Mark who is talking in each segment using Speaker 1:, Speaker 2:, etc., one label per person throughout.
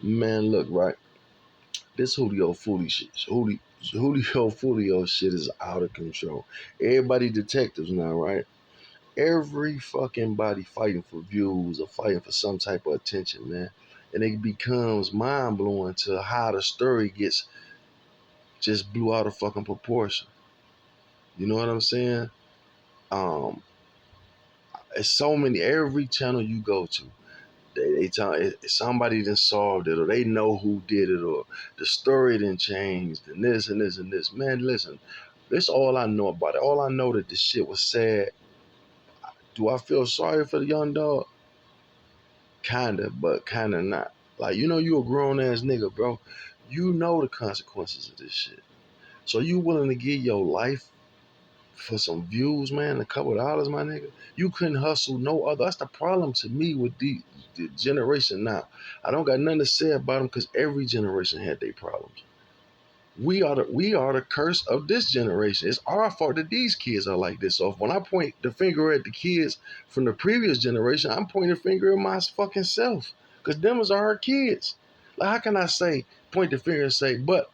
Speaker 1: Man, look, right. This Julio foolio shit is out of control. Everybody detectives now, right? Every fucking body fighting for views or fighting for some type of attention, man. And it becomes mind blowing to how the story gets just blew out of fucking proportion. You know what I'm saying? Um, it's so many. Every channel you go to, they tell somebody done solved it, or they know who did it, or the story done changed, and this and this and this. Man, listen, this all I know about it. All I know that this shit was sad. Do I feel sorry for the young dog? Kinda, but kinda not. Like, you a grown ass nigga, bro. You know the consequences of this shit. So you willing to give your life for some views, man, a couple of dollars, my nigga? You couldn't hustle no other. That's the problem to me with the generation now. I don't got nothing to say about them because every generation had their problems. We are the curse of this generation. It's our fault that these kids are like this. So when I point the finger at the kids from the previous generation, I'm pointing the finger at my fucking self. Cause them is our kids. Like, how can I say point the finger and say, but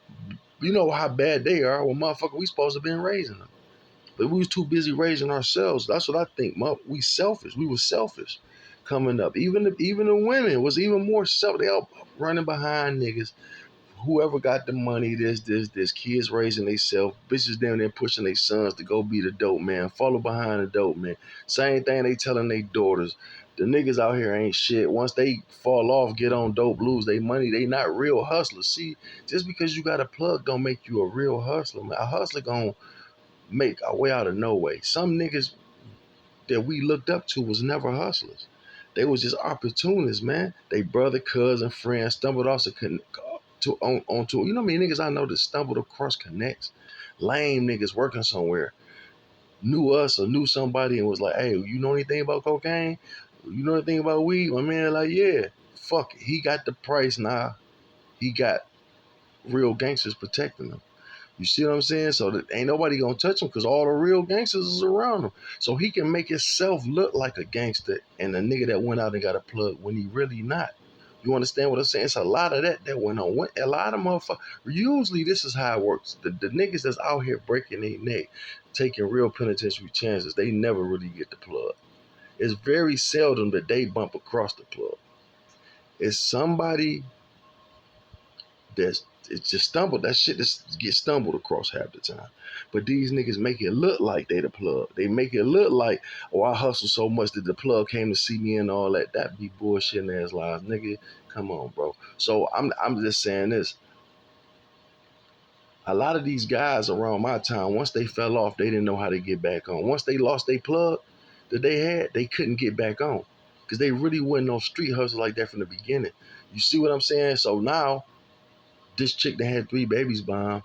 Speaker 1: you know how bad they are? Well, motherfucker, we supposed to been raising them. But we was too busy raising ourselves. That's what I think. We selfish. We were selfish coming up. Even the women was even more selfish. They all running behind niggas. Whoever got the money, this. Kids raising themselves. Bitches down there pushing their sons to go be the dope man. Follow behind the dope man. Same thing they telling their daughters. The niggas out here ain't shit. Once they fall off, get on dope, lose their money, they not real hustlers. See, just because you got a plug don't make you a real hustler, man. A hustler gonna make a way out of no way. Some niggas that we looked up to was never hustlers. They was just opportunists, man. They brother, cousin, friend stumbled off onto. You know what I mean? Niggas I know that stumbled across connects. Lame niggas working somewhere knew us or knew somebody and was like, "Hey, you know anything about cocaine? You know anything about weed?" My man, like, yeah, fuck it. He got the price now. He got real gangsters protecting him. You see what I'm saying? So that ain't nobody gonna touch him because all the real gangsters is around him. So he can make himself look like a gangster and a nigga that went out and got a plug when he really not. You understand what I'm saying? It's a lot of that went on. A lot of motherfuckers. Usually this is how it works. The niggas that's out here breaking their neck, taking real penitentiary chances, they never really get the plug. It's very seldom that they bump across the plug. It's somebody that's it's just stumbled. That shit just get stumbled across half the time. But these niggas make it look like they the plug. They make it look like, oh, I hustle so much that the plug came to see me and all that. That be bullshitting ass lies, nigga. Come on, bro. So I'm just saying this. A lot of these guys around my town, once they fell off, they didn't know how to get back on. Once they lost their plug that they had, they couldn't get back on because they really wasn't no street hustle like that from the beginning. You see what I'm saying? So now this chick that had 3 babies by him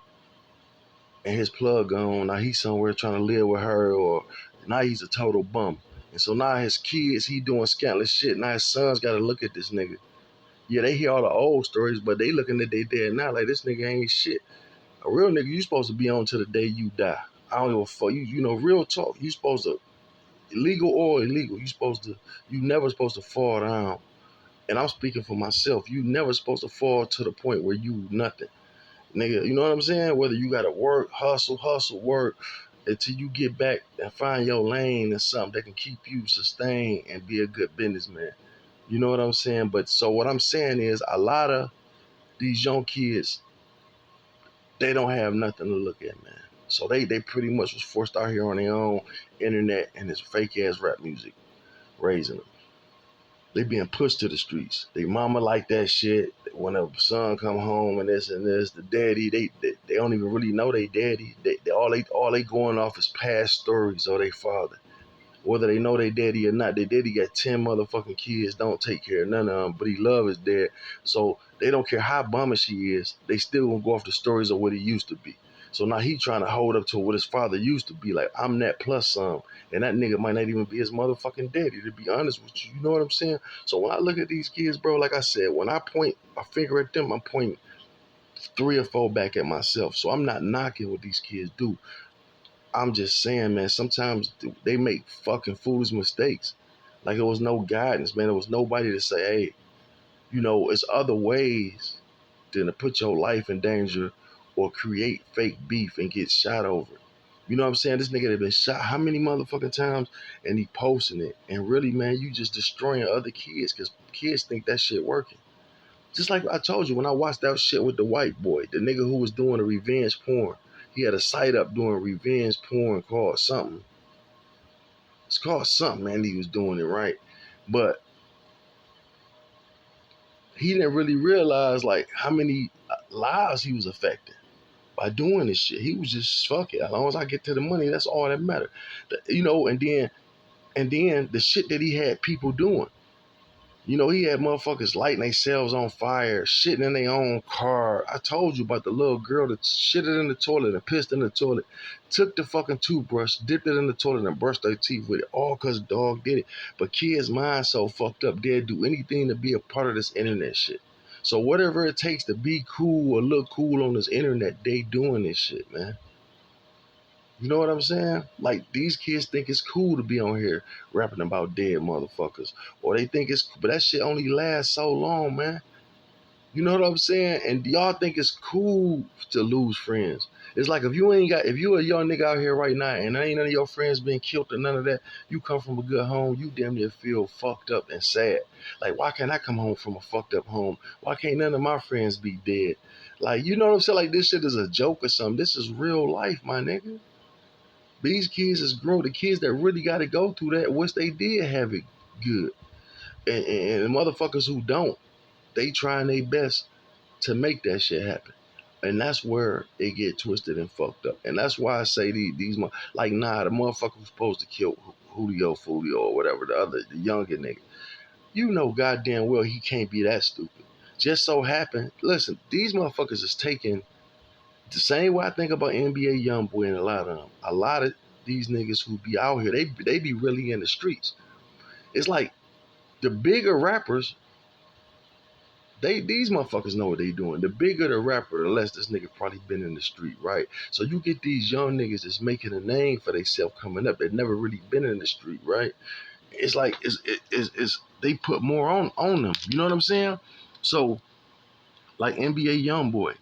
Speaker 1: and his plug gone. Now he's somewhere trying to live with her, or now he's a total bum. And so now his kids, he doing scandalous shit. Now his sons got to look at this nigga. Yeah, they hear all the old stories, but they looking at they dead now like this nigga ain't shit. A real nigga, you supposed to be on to the day you die. I don't give a fuck. Real talk. You supposed to, illegal or illegal, you never supposed to fall down. And I'm speaking for myself. You never supposed to fall to the point where you nothing. Nigga, you know what I'm saying? Whether you gotta work, hustle, work until you get back and find your lane and something that can keep you sustained and be a good businessman. You know what I'm saying? But so what I'm saying is a lot of these young kids, they don't have nothing to look at, man. So they pretty much was forced out here on their own internet and this fake ass rap music raising them. They being pushed to the streets. They mama like that shit. When a son come home and this, the daddy, they don't even really know they daddy. They going off is past stories of their father. Whether they know they daddy or not, their daddy got 10 motherfucking kids, don't take care of none of them, but he love his dad. So they don't care how bummish he is, they still gonna go off the stories of what he used to be. So now he trying to hold up to what his father used to be. Like, I'm that plus some. And that nigga might not even be his motherfucking daddy, to be honest with you. You know what I'm saying? So when I look at these kids, bro, like I said, when I point a finger at them, I'm pointing 3 or 4 back at myself. So I'm not knocking what these kids do. I'm just saying, man, sometimes they make fucking foolish mistakes. Like, it was no guidance, man. There was nobody to say, hey, It's other ways than to put your life in danger or create fake beef and get shot over. You know what I'm saying? This nigga that been shot how many motherfucking times and he posting it. And really, man, you just destroying other kids because kids think that shit working. Just like I told you when I watched that shit with the white boy, the nigga who was doing the revenge porn. He had a site up doing revenge porn called something. It's called something, man. He was doing it right. But he didn't really realize like how many lives he was affecting by doing this shit. He was just fuck it. As long as I get to the money, that's all that matters. And then the shit that he had people doing. He had motherfuckers lighting themselves on fire, shitting in their own car. I told you about the little girl that shitted in the toilet and pissed in the toilet, took the fucking toothbrush, dipped it in the toilet and brushed their teeth with it, all because the dog did it. But kids' minds so fucked up, they'd do anything to be a part of this internet shit. So whatever it takes to be cool or look cool on this internet, they doing this shit, man. You know what I'm saying? Like these kids think it's cool to be on here rapping about dead motherfuckers, or they think but that shit only lasts so long, man. You know what I'm saying? And y'all think it's cool to lose friends. It's like if you a young nigga out here right now and ain't none of your friends been killed or none of that, you come from a good home, you damn near feel fucked up and sad. Like why can't I come home from a fucked up home? Why can't none of my friends be dead? Like you know what I'm saying? Like this shit is a joke or something. This is real life, my nigga. These kids is grown. The kids that really got to go through that, wish they did have it good. And the motherfuckers who don't, they trying their best to make that shit happen. And that's where they get twisted and fucked up. And that's why I say these like nah, the motherfucker who's supposed to kill Julio, foolio, or whatever the younger nigga. You know goddamn well he can't be that stupid. Just so happen, listen, these motherfuckers is taking the same way I think about NBA YoungBoy and a lot of them. A lot of these niggas who be out here, they be really in the streets. It's like the bigger rappers, these motherfuckers know what they doing. The bigger the rapper, the less this nigga probably been in the street, right? So you get these young niggas that's making a name for themselves coming up that never really been in the street, right? It's like it's they put more on them. You know what I'm saying? So like NBA YoungBoy,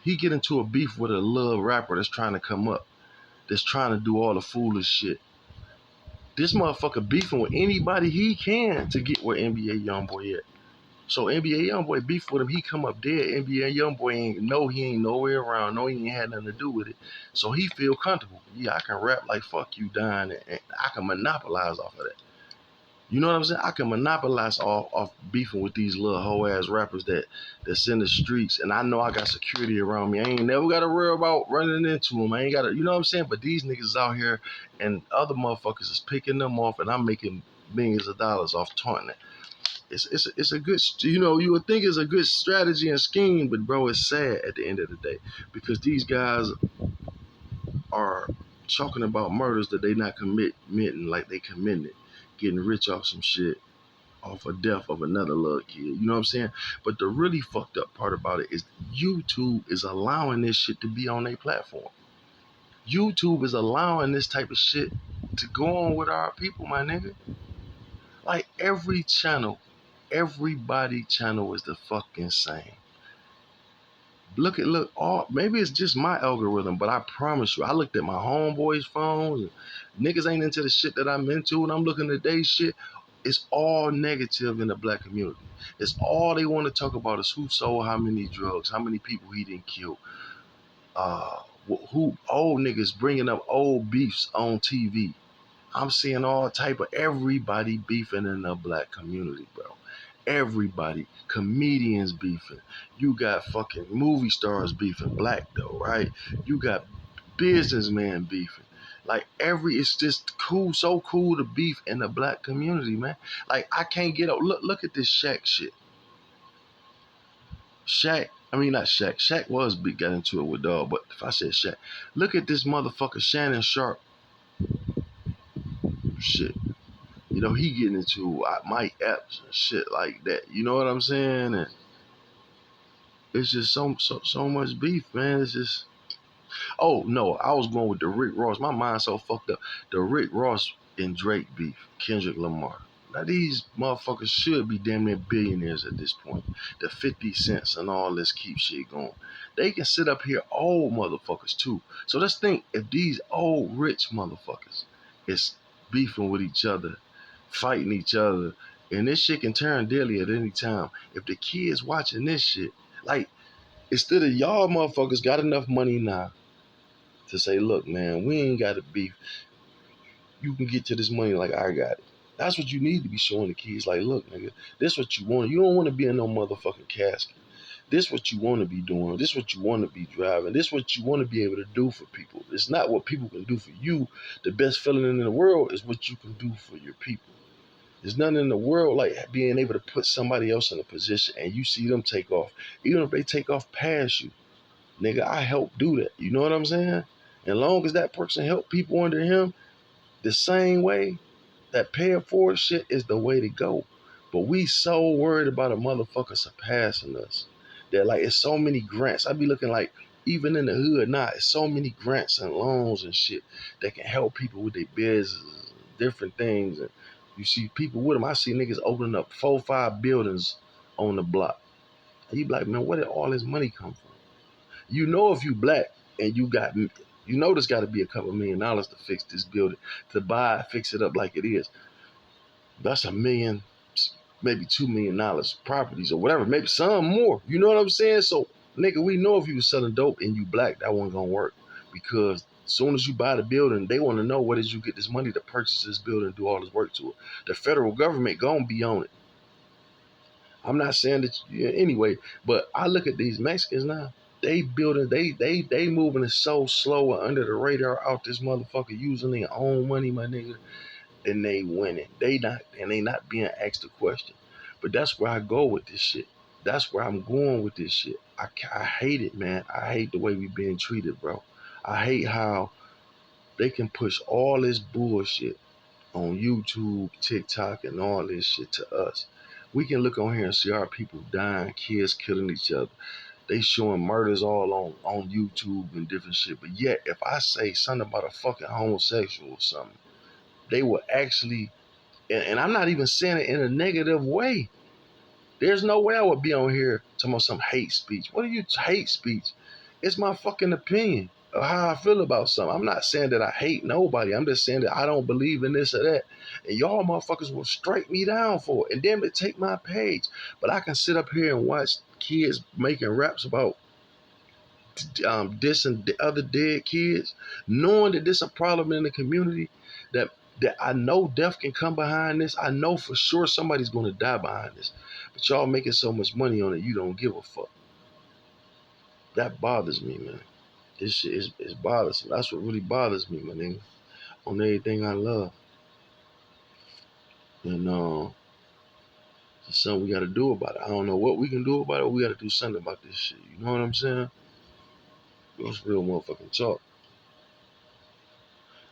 Speaker 1: he get into a beef with a little rapper that's trying to come up, that's trying to do all the foolish shit. This motherfucker beefing with anybody he can to get where NBA YoungBoy at. So NBA YoungBoy beef with him, he come up dead. NBA YoungBoy he ain't nowhere around, no he ain't had nothing to do with it. So he feel comfortable. Yeah, I can rap like fuck you dying and I can monopolize off of that. You know what I'm saying? I can monopolize off beefing with these little hoe ass rappers that's in the streets, and I know I got security around me. I ain't never got to worry about running into them. I ain't got to, you know what I'm saying? But these niggas out here, and other motherfuckers is picking them off, and I'm making millions of dollars off taunting it. It's a good, you would think it's a good strategy and scheme, but bro, it's sad at the end of the day because these guys are talking about murders that they not committing like they committed, getting rich off some shit off a death of another little kid. You know what I'm saying? But the really fucked up part about it is YouTube is allowing this shit to be on their platform. YouTube is allowing this type of shit to go on with our people, my nigga. Like every channel, everybody channel is the fucking same. All maybe it's just my algorithm, but I promise you, I looked at my homeboys' phones. And niggas ain't into the shit that I'm into, and I'm looking at their shit. It's all negative in the black community. It's all they want to talk about is who sold how many drugs, how many people he didn't kill, who old niggas bringing up old beefs on TV. I'm seeing all type of everybody beefing in the black community, bro. Everybody, comedians beefing. You got fucking movie stars beefing, black though, right? You got businessmen beefing. Like it's just cool, so cool to beef in the black community, man. Like I can't get up. Look at this Shaq shit. Shaq, I mean not Shaq. Shaq was got into it with dog, but if I said Shaq, look at this motherfucker Shannon Sharp shit. He getting into Mike Epps and shit like that. You know what I'm saying? And it's just so much beef, man. It's just oh no, I was going with the Rick Ross. My mind so fucked up. The Rick Ross and Drake beef, Kendrick Lamar. Now these motherfuckers should be damn near billionaires at this point. The 50 cents and all this keep shit going. They can sit up here old motherfuckers too. So let's think if these old rich motherfuckers is beefing with each other, fighting each other, and this shit can turn deadly at any time. If the kids watching this shit, like instead of y'all motherfuckers got enough money now to say, look, man, we ain't got to beef. You can get to this money like I got it. That's what you need to be showing the kids. Like, look, nigga, this what you want. You don't want to be in no motherfucking casket. This what you want to be doing. This what you want to be driving. This what you want to be able to do for people. It's not what people can do for you. The best feeling in the world is what you can do for your people. There's nothing in the world like being able to put somebody else in a position and you see them take off. Even if they take off past you, nigga, I help do that. You know what I'm saying? As long as that person help people under him the same way, that pay it forward shit is the way to go. But we so worried about a motherfucker surpassing us that like it's so many grants. I be looking like even in the hood now, it's so many grants and loans and shit that can help people with their business, different things. And you see people with them. I see niggas opening up 4, 5 buildings on the block. And you be like, man, where did all this money come from? You know, if you black and you know, there's got to be a couple $1,000,000 to fix this building, to buy, fix it up like it is. That's $1 million, maybe $2 million properties or whatever, maybe some more. You know what I'm saying? So, nigga, we know if you was selling dope and you black, that wasn't gonna work because as soon as you buy the building, they want to know where did you get this money to purchase this building and do all this work to it. The federal government gonna be on it. I'm not saying that anyway, but I look at these Mexicans now. They building, they moving it so slow and under the radar out this motherfucker using their own money, my nigga, and they winning. They not being asked a question. But that's where I go with this shit. That's where I'm going with this shit. I hate it, man. I hate the way we being treated, bro. I hate how they can push all this bullshit on YouTube, TikTok, and all this shit to us. We can look on here and see our people dying, kids killing each other. They showing murders all on YouTube and different shit. But yet, if I say something about a fucking homosexual or something, they will actually, and I'm not even saying it in a negative way. There's no way I would be on here talking about some hate speech. What are you hate speech? It's my fucking opinion of how I feel about something. I'm not saying that I hate nobody. I'm just saying that I don't believe in this or that. And y'all motherfuckers will strike me down for it. And then they take my page. But I can sit up here and watch kids making raps about dissing the other dead kids, knowing that this is a problem in the community, that I know death can come behind this. I know for sure somebody's going to die behind this. But y'all making so much money on it, you don't give a fuck. That bothers me, man. This shit is bothersome. That's what really bothers me, my nigga. On everything I love. And there's something we got to do about it. I don't know what we can do about it. We got to do something about this shit. You know what I'm saying? That's real motherfucking talk.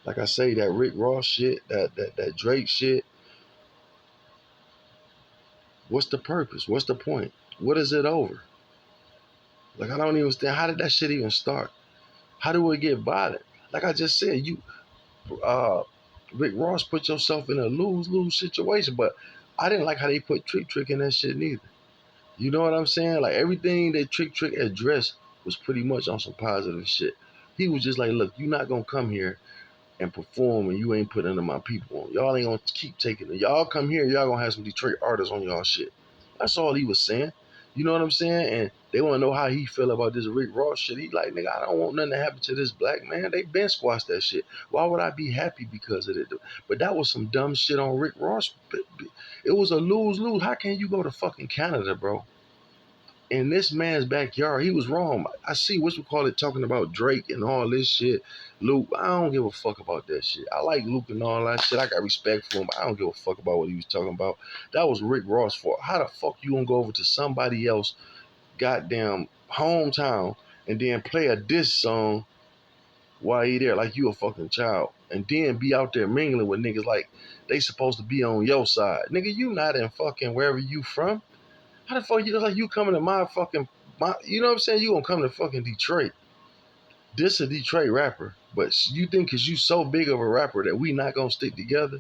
Speaker 1: Like I say, that Rick Ross shit, that Drake shit. What's the purpose? What's the point? What is it over? Like I don't even understand, how did that shit even start? How do we get violent? Like I just said, you uh Rick Ross put yourself in a lose-lose situation, but I didn't like how they put Trick in that shit neither. You know what I'm saying? Like everything that Trick addressed was pretty much on some positive shit. He was just like, look, you're not gonna come here and perform and you ain't put none of my people on. Y'all ain't gonna keep taking it. Y'all come here, y'all gonna have some Detroit artists on y'all shit. That's all he was saying. You know what I'm saying? And they wanna know how he feel about this Rick Ross shit. He like, nigga, I don't want nothing to happen to this black man. They been squashed that shit. Why would I be happy because of it? But that was some dumb shit on Rick Ross. It was a lose-lose. How can you go to fucking Canada, bro? In this man's backyard, he was wrong. I see what we call it talking about Drake and all this shit. Luke, I don't give a fuck about that shit. I like Luke and all that shit. I got respect for him, but I don't give a fuck about what he was talking about. That was Rick Ross for. How the fuck you gonna go over to somebody else goddamn hometown and then play a diss song while he there like you a fucking child, and then be out there mingling with niggas like they supposed to be on your side? Nigga, you not in fucking wherever you from. How the fuck you look like you coming to you know what I'm saying? You gonna come to fucking Detroit. This a Detroit rapper, but you think cause you so big of a rapper that we not gonna stick together?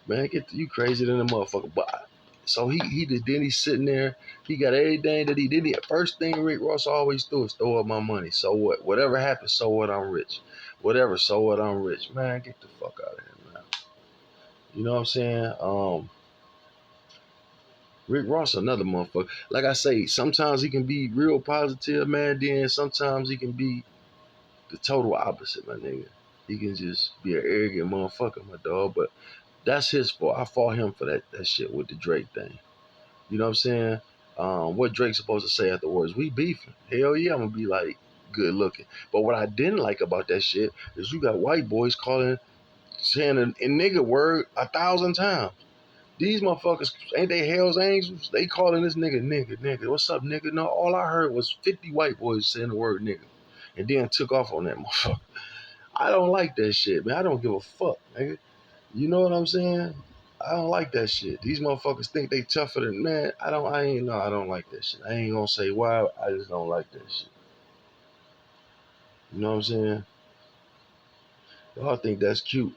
Speaker 1: Man, you crazy than a motherfucker. But so then he's sitting there. He got everything that he did. The first thing Rick Ross always do is throw up my money. So what? Whatever happens, so what? I'm rich. Whatever, so what? I'm rich. Man, get the fuck out of here, man. You know what I'm saying? Rick Ross, another motherfucker. Like I say, sometimes he can be real positive, man. Then sometimes he can be the total opposite, my nigga. He can just be an arrogant motherfucker, my dog. But that's his fault. I fought him for that shit with the Drake thing. You know what I'm saying? What Drake's supposed to say afterwards? We beefing. Hell yeah, I'm gonna be like good looking. But what I didn't like about that shit is you got white boys saying a nigga word 1,000 times. These motherfuckers ain't they Hell's Angels? They calling this nigga. What's up, nigga? No, all I heard was 50 white boys saying the word nigga, and then took off on that motherfucker. I don't like that shit, man. I don't give a fuck, nigga. You know what I'm saying? I don't like that shit. These motherfuckers think they tougher than man. I don't like that shit. I ain't gonna say why. I just don't like that shit. You know what I'm saying? Y'all think that's cute.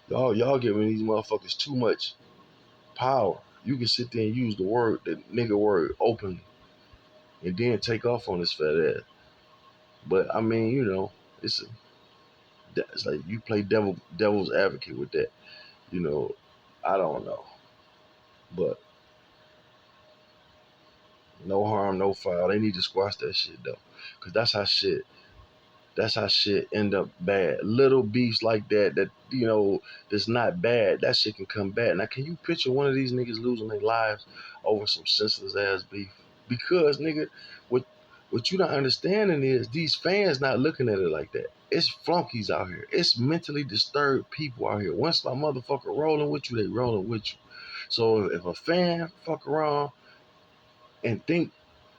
Speaker 1: Y'all giving these motherfuckers too much power. You can sit there and use the nigga word openly and then take off on this fat ass. But I mean, it's it's like you play devil's advocate with that. You know, I don't know. But no harm, no foul. They need to squash that shit though. Cause that's how shit end up bad. Little beefs like that, that's not bad. That shit can come bad. Now, can you picture one of these niggas losing their lives over some senseless ass beef? Because, nigga, what what you not understanding is these fans not looking at it like that. It's flunkies out here. It's mentally disturbed people out here. Once my motherfucker rolling with you, they rolling with you. So if a fan fuck around and think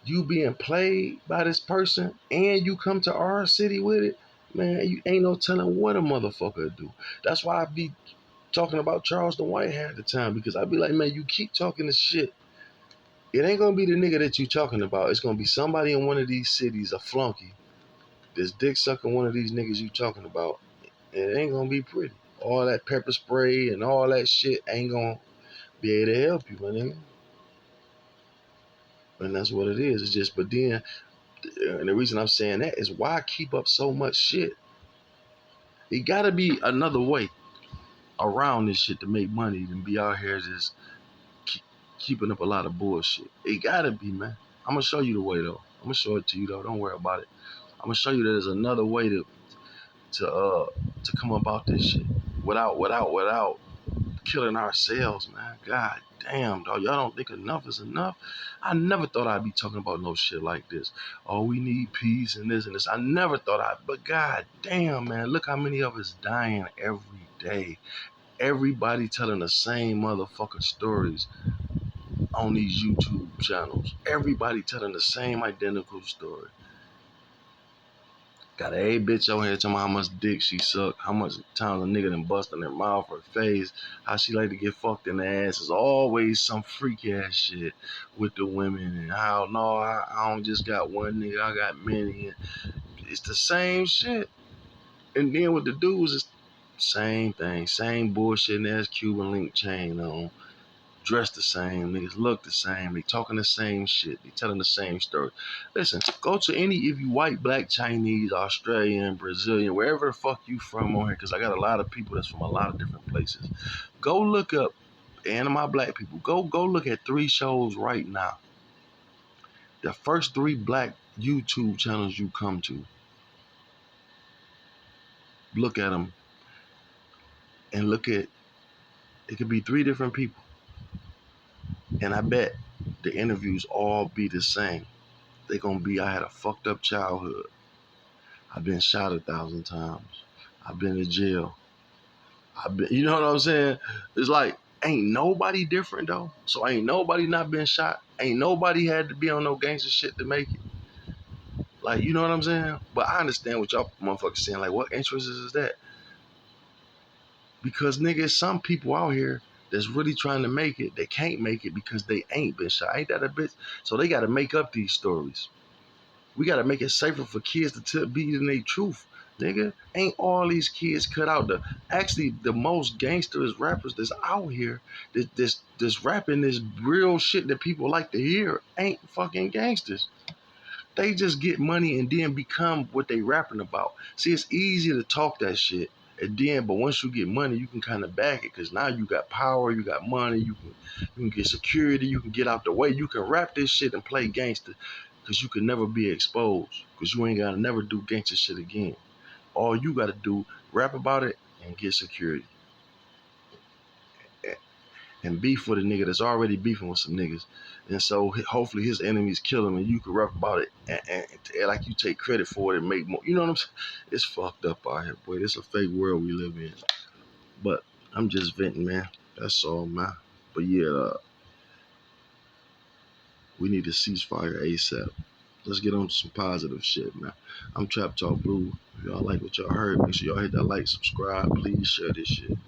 Speaker 1: you being played by this person and you come to our city with it, man, you ain't no telling what a motherfucker do. That's why I be talking about Charles the White half the time because I be like, man, you keep talking this shit. It ain't gonna be the nigga that you talking about. It's gonna be somebody in one of these cities, a flunky, this dick sucking one of these niggas you talking about. And it ain't gonna be pretty. All that pepper spray and all that shit ain't gonna be able to help you, my nigga. And that's what it is. It's just, but then and the reason I'm saying that is why keep up so much shit? It gotta be another way around this shit to make money than be out here just keeping up a lot of bullshit. It gotta be, man. I'm gonna show you the way though. I'm gonna show it to you though. Don't worry about it. I'm gonna show you that there's another way to uh to come about this shit without killing ourselves, man. God damn, dog. Y'all don't think enough is enough? I never thought I'd be talking about no shit like this. Oh, we need peace and this and this. I never thought but god damn, man. Look how many of us dying every day. Everybody telling the same motherfucking stories on these YouTube channels. Everybody telling the same identical story. Got a bitch on here telling me how much dick she sucked, how much times a nigga done bust in her mouth or face, how she like to get fucked in the ass. It's always some freak ass shit with the women and how no, I don't just got one nigga, I got many. And it's the same shit. And then with the dudes, it's same thing, same bullshit ass Cuban link chain on. Dressed the same, niggas look the same, they talking the same shit, they telling the same story. Listen, go to any if you white, black, Chinese, Australian, Brazilian, wherever the fuck you from on here, because I got a lot of people that's from a lot of different places. Go look up, and my black people, go look at 3 shows right now. The first 3 black YouTube channels you come to, look at them, and look at, it could be 3 different people. And I bet the interviews all be the same. They gonna be, I had a fucked up childhood. I've been shot 1,000 times. I've been to jail. You know what I'm saying? It's like, ain't nobody different though. So ain't nobody not been shot. Ain't nobody had to be on no gangster shit to make it. Like, you know what I'm saying? But I understand what y'all motherfuckers saying. Like, what interest is that? Because nigga, some people out here that's really trying to make it, they can't make it because they ain't been shot. Ain't that a bitch? So they gotta make up these stories. We gotta make it safer for kids to be in their truth. Nigga, ain't all these kids cut out. Actually the most gangsterous rappers that's out here, this rapping this real shit that people like to hear, ain't fucking gangsters. They just get money and then become what they rapping about. See, it's easy to talk that shit, and then, but once you get money, you can kind of back it because now you got power, you got money, you can get security, you can get out the way, you can rap this shit and play gangster because you can never be exposed because you ain't gotta never do gangster shit again. All you gotta do, rap about it and get security and beef for the nigga that's already beefing with some niggas. And so hopefully his enemies kill him and you can rap about it and like you take credit for it and make more. You know what I'm saying? It's fucked up out here, boy. It's a fake world we live in. But I'm just venting, man. That's all, man. But yeah, we need a ceasefire ASAP. Let's get on to some positive shit, man. I'm Trap Talk Blue. If y'all like what y'all heard, make sure y'all hit that like, subscribe, please share this shit.